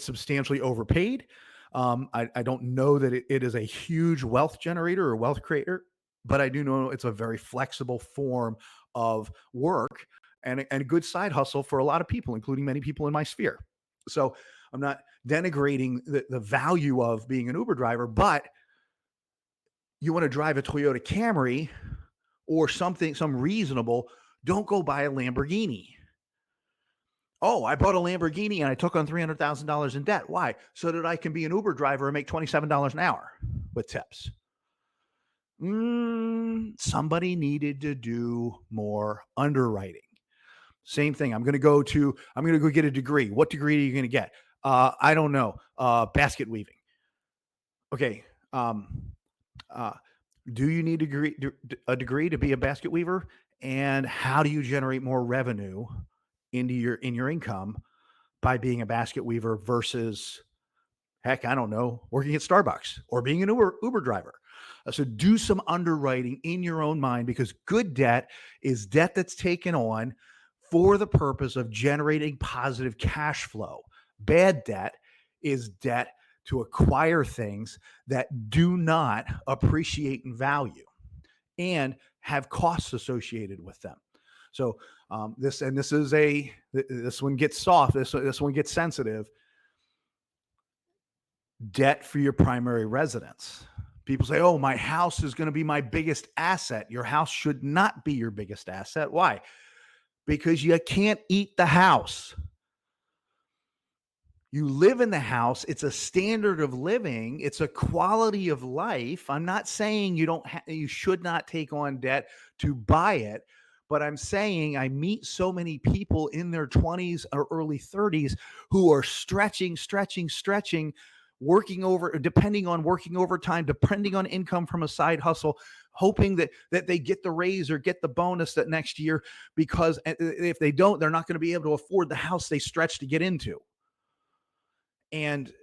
substantially overpaid. I don't know that it is a huge wealth generator or wealth creator, but I do know it's a very flexible form of work and a good side hustle for a lot of people, including many people in my sphere. So I'm not denigrating the value of being an Uber driver, but you want to drive a Toyota Camry or some reasonable, Don't go buy a Lamborghini. Oh, I bought a Lamborghini and I took on $300,000 in debt. Why? So that I can be an Uber driver and make $27 an hour with tips. Somebody needed to do more underwriting. Same thing. I'm going to go get a degree. What degree are you going to get? I don't know. Basket weaving. Okay. Do you need a degree to be a basket weaver? And how do you generate more revenue in your income by being a basket weaver versus, heck, I don't know, working at Starbucks or being an Uber driver? So do some underwriting in your own mind, because good debt is debt that's taken on for the purpose of generating positive cash flow. Bad debt is debt to acquire things that do not appreciate in value and have costs associated with them. So this one gets soft. This one gets sensitive. Debt for your primary residence. People say, "Oh, my house is going to be my biggest asset." Your house should not be your biggest asset. Why? Because you can't eat the house. You live in the house. It's a standard of living. It's a quality of life. I'm not saying you should not take on debt to buy it, but I'm saying I meet so many people in their 20s or early 30s who are stretching, working depending on working overtime, depending on income from a side hustle, hoping that they get the raise or get the bonus that next year, because if they don't, they're not going to be able to afford the house they stretched to get into. And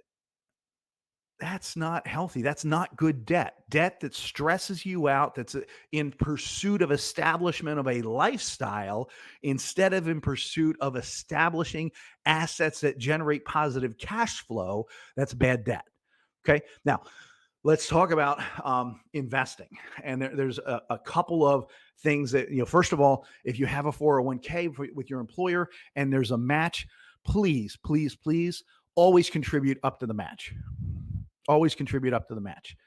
that's not healthy. That's not good debt. Debt that stresses you out, that's in pursuit of establishment of a lifestyle instead of in pursuit of establishing assets that generate positive cash flow. That's bad debt. Okay. Now, let's talk about investing. And there's a couple of things that, first of all, if you have a 401k with your employer and there's a match, please, please, please always contribute up to the match. Always contribute up to the match.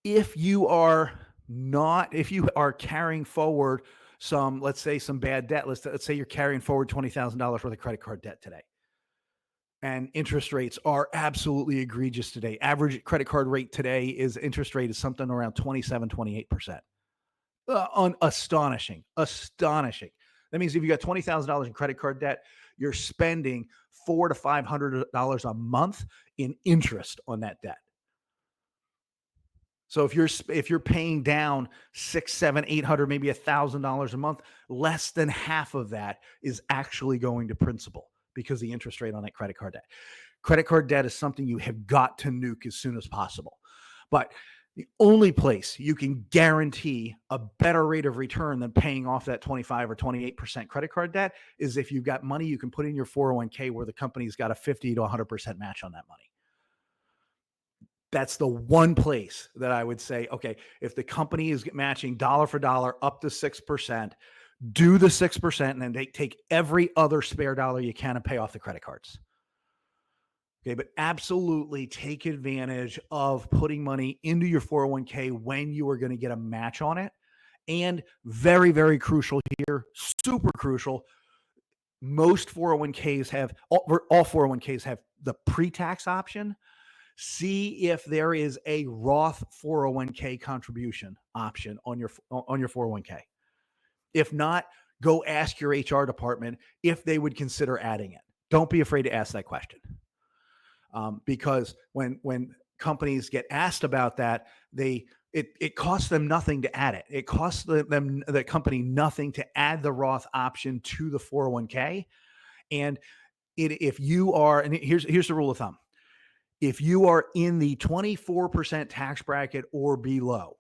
If you are carrying forward let's say some bad debt, let's say you're carrying forward $20,000 worth of credit card debt today, and interest rates are absolutely egregious today. Average credit card rate today interest rate is something around 27, 28%. Astonishing. That means if you got $20,000 in credit card debt, you're spending $400 to $500 a month in interest on that debt. So if you're paying down $600, $700, $800, maybe $1,000 a month, less than half of that is actually going to principal because the interest rate on that credit card debt. Credit card debt is something you have got to nuke as soon as possible. But the only place you can guarantee a better rate of return than paying off that 25 or 28% credit card debt is if you've got money you can put in your 401k where the company's got a 50 to 100% match on that money. That's the one place that I would say, okay, if the company is matching dollar for dollar up to 6%, do the 6%, and then they take every other spare dollar you can and pay off the credit cards. Okay, but absolutely take advantage of putting money into your 401k when you are going to get a match on it. And very, very crucial here, super crucial, most 401ks have, all 401ks have the pre-tax option. See if there is a Roth 401k contribution option on your 401k. If not, go ask your HR department if they would consider adding it. Don't be afraid to ask that question. Because when companies get asked about that, it costs them nothing to add it. It costs the company nothing to add the Roth option to the 401k. And if you are, and here's the rule of thumb. If you are in the 24% tax bracket or below,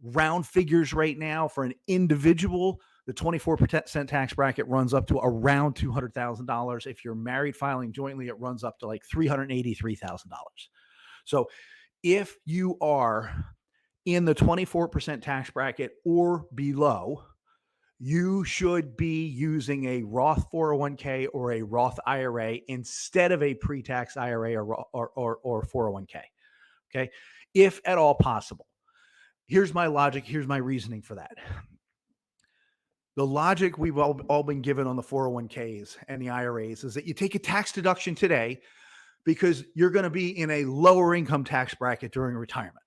round figures right now for an individual, the 24% tax bracket runs up to around $200,000. If you're married filing jointly, it runs up to like $383,000. So if you are in the 24% tax bracket or below, you should be using a Roth 401k or a Roth IRA instead of a pre-tax IRA or 401k. Okay. If at all possible. Here's my logic. Here's my reasoning for that. The logic we've all been given on the 401ks and the IRAs is that you take a tax deduction today because you're going to be in a lower income tax bracket during retirement.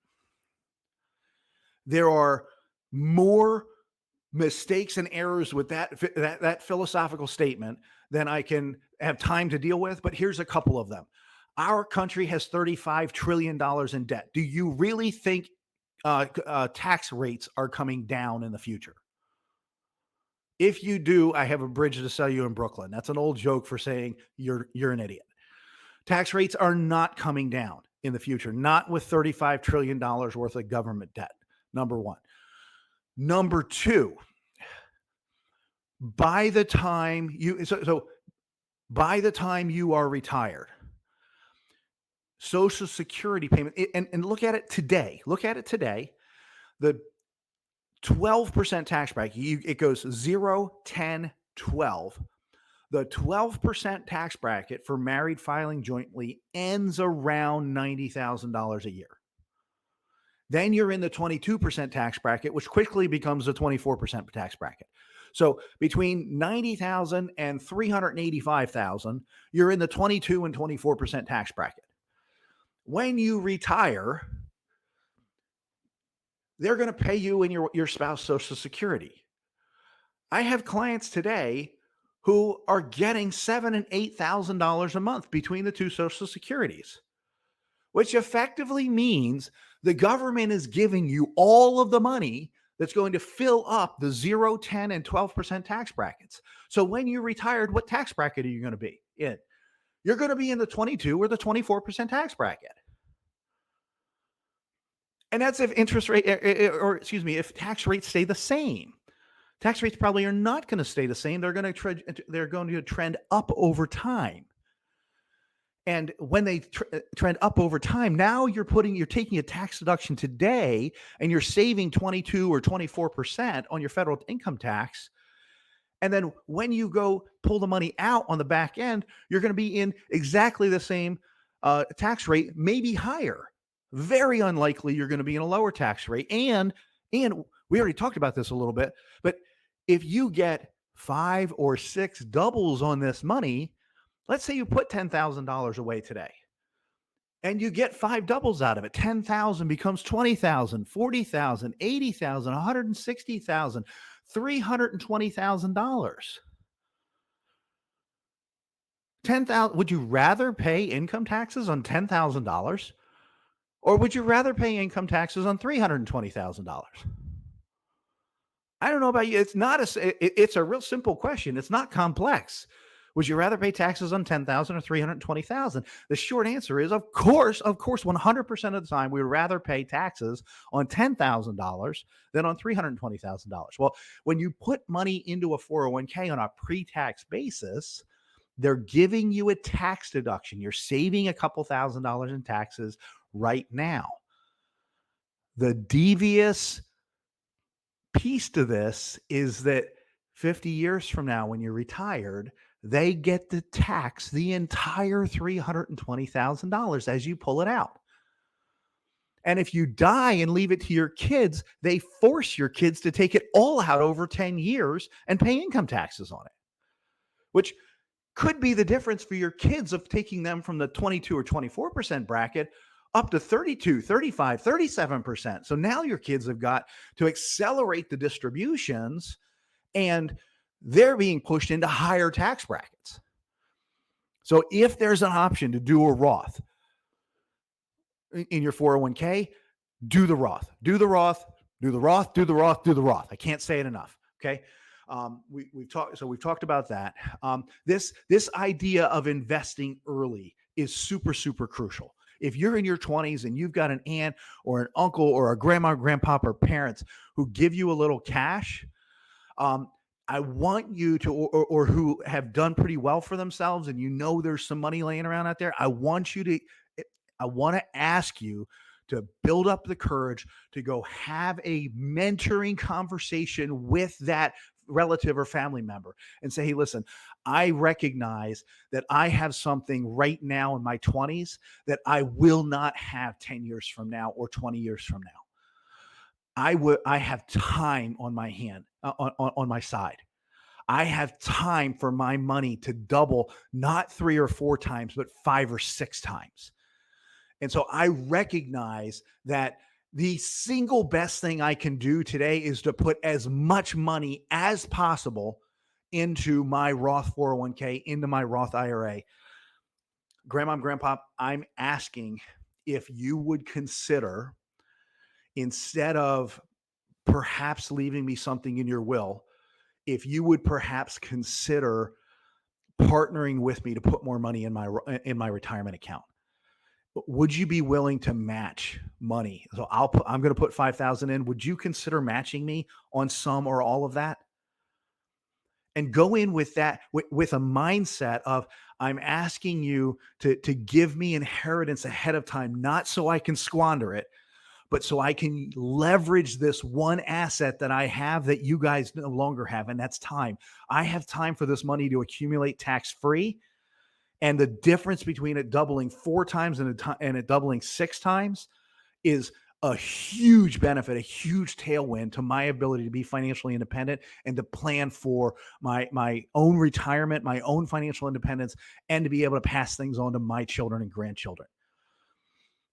There are more mistakes and errors with that philosophical statement than I can have time to deal with, but here's a couple of them. Our country has $35 trillion in debt. Do you really think tax rates are coming down in the future? If you do, I have a bridge to sell you in Brooklyn. That's an old joke for saying you're an idiot. Tax rates are not coming down in the future, not with $35 trillion worth of government debt. Number one. Number two, by the time you are retired, Social Security payment, and look at it today. The 12% tax bracket, it goes 0, 10, 12. The 12% tax bracket for married filing jointly ends around $90,000 a year. Then you're in the 22% tax bracket, which quickly becomes a 24% tax bracket. So between 90,000 and 385,000, you're in the 22 and 24% tax bracket. When you retire, they're going to pay you and your spouse Social Security. I have clients today who are getting $7,000 and $8,000 a month between the two Social Securities, which effectively means the government is giving you all of the money that's going to fill up the 0, 10, and 12% tax brackets. So when you're retired, what tax bracket are you going to be in? You're going to be in the 22 or the 24% tax bracket. And that's if if tax rates stay the same. Tax rates probably are not going to stay the same. They're going to trend up over time. And when they trend up over time, now you're taking a tax deduction today and you're saving 22 or 24% on your federal income tax. And then when you go pull the money out on the back end, you're going to be in exactly the same tax rate, maybe higher. Very unlikely you're going to be in a lower tax rate. And we already talked about this a little bit, but if you get 5 or 6 doubles on this money, let's say you put $10,000 away today and you get 5 doubles out of it. 10,000 becomes 20,000, 40,000, 80,000, 160,000, $320,000. 10,000. Would you rather pay income taxes on $10,000 or would you rather pay income taxes on $320,000? I don't know about you. It's a real simple question. It's not complex. Would you rather pay taxes on $10,000 or $320,000? The short answer is, of course, 100% of the time, we would rather pay taxes on $10,000 than on $320,000. Well, when you put money into a 401k on a pre-tax basis, they're giving you a tax deduction. You're saving a couple $1,000s in taxes right now. The devious piece to this is that 50 years from now, when you're retired, they get to tax the entire $320,000 as you pull it out. And if you die and leave it to your kids, they force your kids to take it all out over 10 years and pay income taxes on it, which could be the difference for your kids of taking them from the 22 or 24% bracket up to 32, 35, 37%. So now your kids have got to accelerate the distributions and they're being pushed into higher tax brackets. So if there's an option to do a Roth in your 401k, do the Roth. I can't say it enough. Okay. We've talked about that. This idea of investing early is super, super crucial. If you're in your 20s and you've got an aunt or an uncle or a grandma, grandpapa, or parents who give you a little cash, I want you to, or who have done pretty well for themselves and there's some money laying around out there, I want to ask you to build up the courage to go have a mentoring conversation with that relative or family member and say, hey, listen, I recognize that I have something right now in my 20s that I will not have 10 years from now or 20 years from now. I have time on my hand, on my side. I have time for my money to double, not 3 or 4 times, but 5 or 6 times. And so I recognize that the single best thing I can do today is to put as much money as possible into my Roth 401k, into my Roth IRA. Grandma and Grandpa, I'm asking if you would consider, instead of perhaps leaving me something in your will, if you would perhaps consider partnering with me to put more money in my retirement account. Would you be willing to match money? So I'm going to put 5,000 in. Would you consider matching me on some or all of that? And go in with that, with a mindset of, I'm asking you to give me inheritance ahead of time, not so I can squander it, but so I can leverage this one asset that I have that you guys no longer have, and that's time. I have time for this money to accumulate tax free. And the difference between it doubling 4 times and it doubling 6 times is a huge benefit, a huge tailwind to my ability to be financially independent and to plan for my own retirement, my own financial independence, and to be able to pass things on to my children and grandchildren.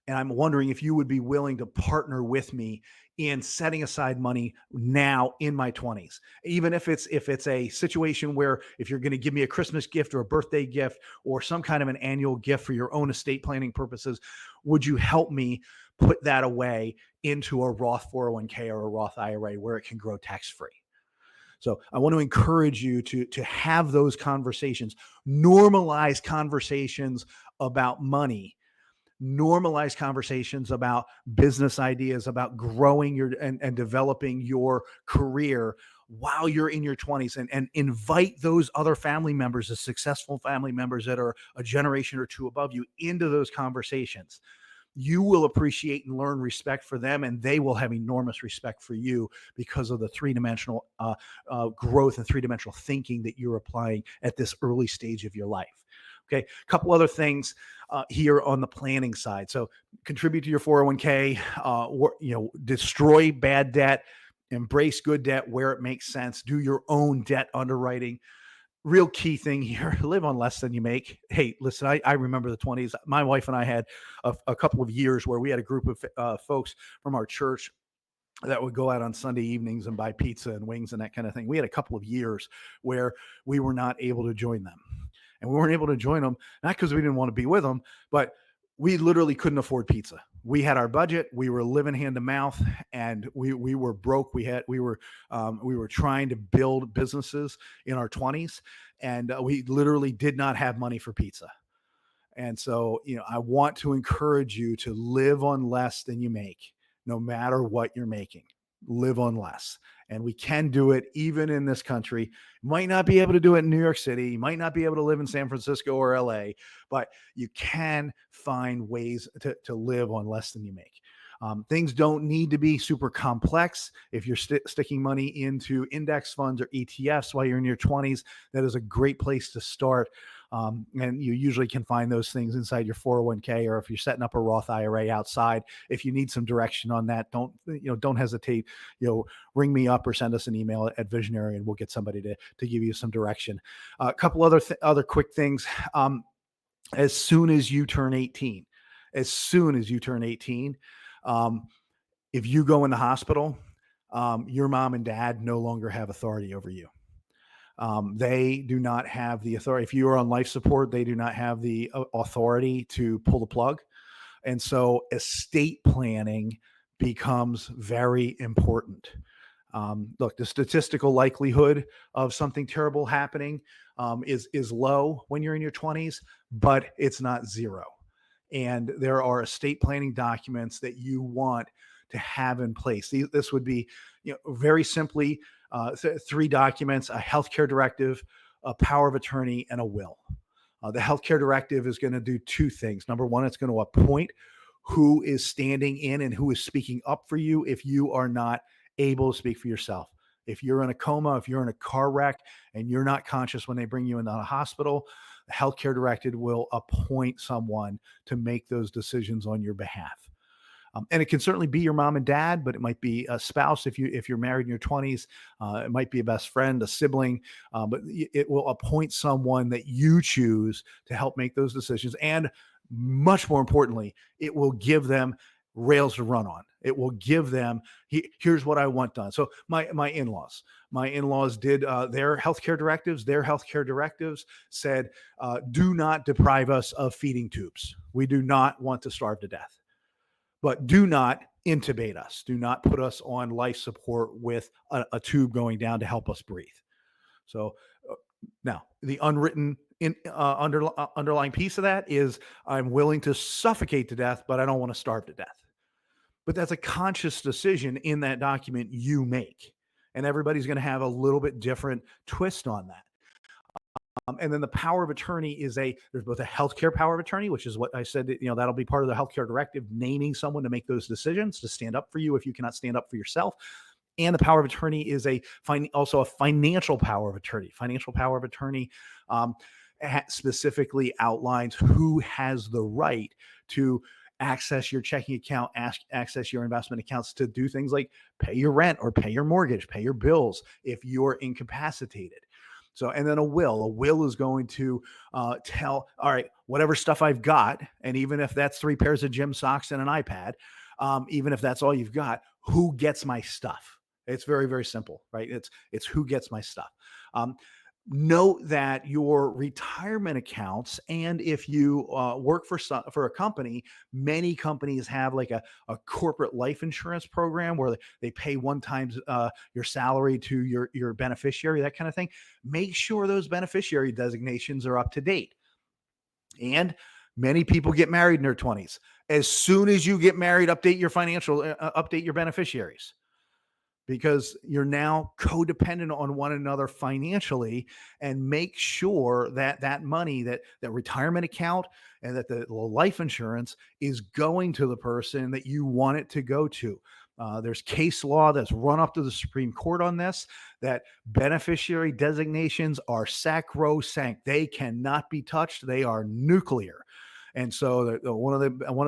And I'm wondering if you would be willing to partner with me in setting aside money now in my 20s. Even if it's a situation where, if you're going to give me a Christmas gift or a birthday gift or some kind of an annual gift for your own estate planning purposes, would you help me put that away into a Roth 401k or a Roth IRA where it can grow tax free? So I want to encourage you to have those conversations, normalize conversations about money, normalize conversations about business ideas, about growing your and developing your career while you're in your 20s, and invite those other family members, the successful family members that are a generation or two above you, into those conversations. You will appreciate and learn respect for them, and they will have enormous respect for you because of the three-dimensional growth and three-dimensional thinking that you're applying at this early stage of your life. Okay, a couple other things here on the planning side. So contribute to your 401k, destroy bad debt, embrace good debt where it makes sense, do your own debt underwriting. Real key thing here, live on less than you make. Hey, listen, I remember the 20s. My wife and I had a couple of years where we had a group of folks from our church that would go out on Sunday evenings and buy pizza and wings and that kind of thing. We had a couple of years where we were not able to join them. And we weren't able to join them, not because we didn't want to be with them, but we literally couldn't afford pizza. We had our budget. We were living hand to mouth, and we were broke. We were trying to build businesses in our 20s, and we literally did not have money for pizza. And so, I want to encourage you to live on less than you make, no matter what you're making. Live on less. And we can do it even in this country. Might not be able to do it in New York City. You might not be able to live in San Francisco or LA, but you can find ways to live on less than you make. Things don't need to be super complex. If you're sticking money into index funds or ETFs while you're in your 20s, that is a great place to start. And you usually can find those things inside your 401k, or if you're setting up a Roth IRA outside. If you need some direction on that, don't hesitate. Ring me up or send us an email at Visionary, and we'll get somebody to give you some direction. A couple other quick things. As soon as you turn 18, if you go in the hospital, your mom and dad no longer have authority over you. They do not have the authority. If you are on life support, they do not have the authority to pull the plug. And so estate planning becomes very important. Look, the statistical likelihood of something terrible happening is low when you're in your 20s, but it's not zero. And there are estate planning documents that you want to have in place. This would be, very simply, 3 documents: a healthcare directive, a power of attorney, and a will. The healthcare directive is going to do 2 things. Number one, it's going to appoint who is standing in and who is speaking up for you if you are not able to speak for yourself. If you're in a coma, if you're in a car wreck and you're not conscious when they bring you into the hospital, the healthcare directive will appoint someone to make those decisions on your behalf. And it can certainly be your mom and dad, but it might be a spouse if you're married in your 20s. It might be a best friend, a sibling, but it will appoint someone that you choose to help make those decisions. And much more importantly, it will give them rails to run on. It will give them, here's what I want done. So my in-laws did their healthcare directives. Their healthcare directives said, do not deprive us of feeding tubes. We do not want to starve to death, but do not intubate us. Do not put us on life support with a tube going down to help us breathe. So now the unwritten underlying piece of that is I'm willing to suffocate to death, but I don't want to starve to death. But that's a conscious decision in that document you make. And everybody's going to have a little bit different twist on that. And then the power of attorney there's both a healthcare power of attorney, which is what I said, that'll be part of the healthcare directive, naming someone to make those decisions, to stand up for you if you cannot stand up for yourself. And the power of attorney is also a financial power of attorney. Financial power of attorney specifically outlines who has the right to access your checking account, access your investment accounts to do things like pay your rent or pay your mortgage, pay your bills if you're incapacitated. So, and then a will is going to tell, all right, whatever stuff I've got, and even if that's 3 pairs of gym socks and an iPad, even if that's all you've got, who gets my stuff? It's very, very simple, right? It's who gets my stuff. Note that your retirement accounts, and if you work for a company, many companies have like a corporate life insurance program where they pay one time your salary to your beneficiary, that kind of thing. Make sure those beneficiary designations are up to date. And many people get married in their 20s. As soon as you get married, update your beneficiaries, because you're now codependent on one another financially, and make sure that money, that retirement account and that the life insurance is going to the person that you want it to go to. There's case law that's run up to the Supreme Court on this, that beneficiary designations are sacrosanct. They cannot be touched. They are nuclear. And so one of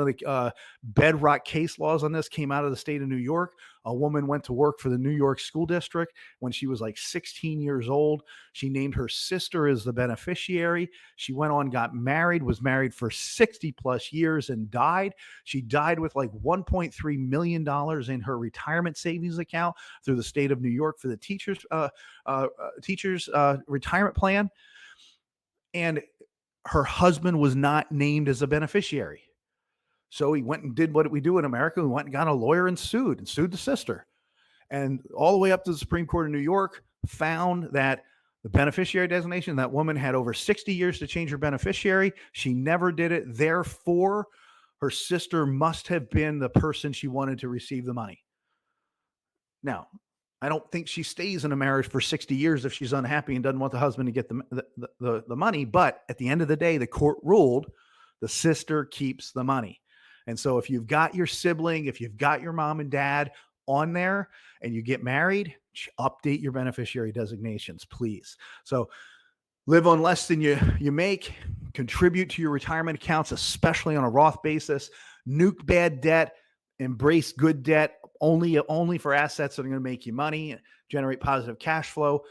the bedrock case laws on this came out of the state of New York. A woman went to work for the New York School District when she was like 16 years old. She named her sister as the beneficiary. She went on, got married, was married for 60 plus years, and died. She died with like $1.3 million in her retirement savings account through the state of New York for the teachers retirement plan. And her husband was not named as a beneficiary. So he went and did what we do in America. We went and got a lawyer and sued the sister. And all the way up to the Supreme Court of New York found that the beneficiary designation, that woman had over 60 years to change her beneficiary. She never did it. Therefore, her sister must have been the person she wanted to receive the money. Now, I don't think she stays in a marriage for 60 years if she's unhappy and doesn't want the husband to get the money. But at the end of the day, the court ruled the sister keeps the money. And so if you've got your sibling, if you've got your mom and dad on there and you get married, update your beneficiary designations, please. So live on less than you make, contribute to your retirement accounts, especially on a Roth basis, nuke bad debt, embrace good debt, only for assets that are going to make you money, generate positive cash flow.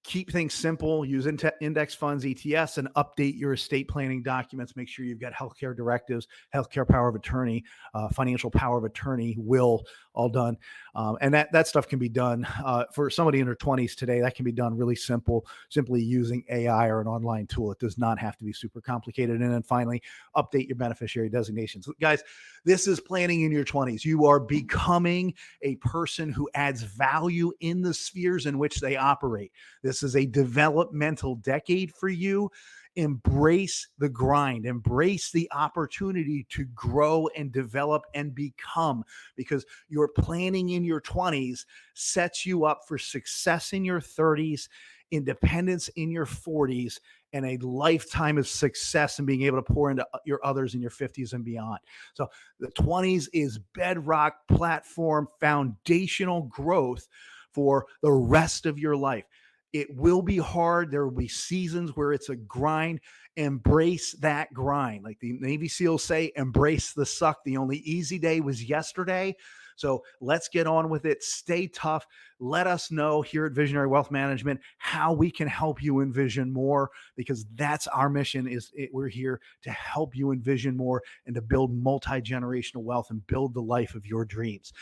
Keep things simple, use index funds, ETFs, and update your estate planning documents. Make sure you've got healthcare directives, healthcare power of attorney, financial power of attorney, will, all done. And that stuff can be done for somebody in their 20s today. That can be done really simply using AI or an online tool. It does not have to be super complicated. And then finally, update your beneficiary designations. Guys, this is planning in your 20s. You are becoming a person who adds value in the spheres in which they operate. This is a developmental decade for you. Embrace the grind, embrace the opportunity to grow and develop and become, because your planning in your 20s sets you up for success in your 30s, independence in your 40s, and a lifetime of success and being able to pour into your others in your 50s and beyond. So the 20s is bedrock platform, foundational growth for the rest of your life. It will be hard. There will be seasons where it's a grind. Embrace that grind. Like the Navy SEALs say, embrace the suck. The only easy day was yesterday. So let's get on with it. Stay tough. Let us know here at Visionary Wealth Management how we can help you envision more, because that's our mission. We're here to help you envision more and to build multi-generational wealth and build the life of your dreams.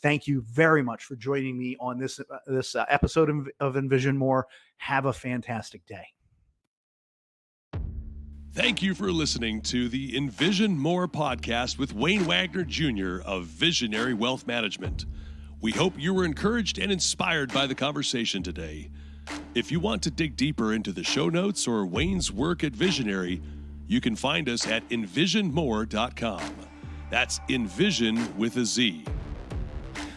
Thank you very much for joining me on this episode of Envision More. Have a fantastic day. Thank you for listening to the Envision More podcast with Wayne Wagner Jr. of Visionary Wealth Management. We hope you were encouraged and inspired by the conversation today. If you want to dig deeper into the show notes or Wayne's work at Visionary, you can find us at envisionmore.com. That's Envision with a Z.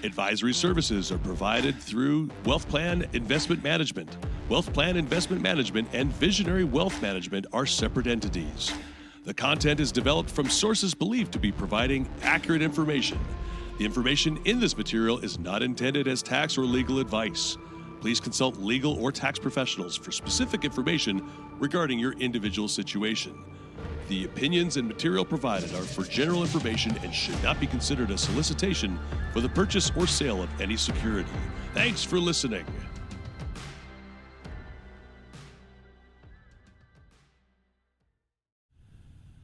Advisory services are provided through Wealth Plan Investment Management. Wealth Plan Investment Management and Visionary Wealth Management are separate entities. The content is developed from sources believed to be providing accurate information. The information in this material is not intended as tax or legal advice. Please consult legal or tax professionals for specific information regarding your individual situation. The opinions and material provided are for general information and should not be considered a solicitation for the purchase or sale of any security. Thanks for listening.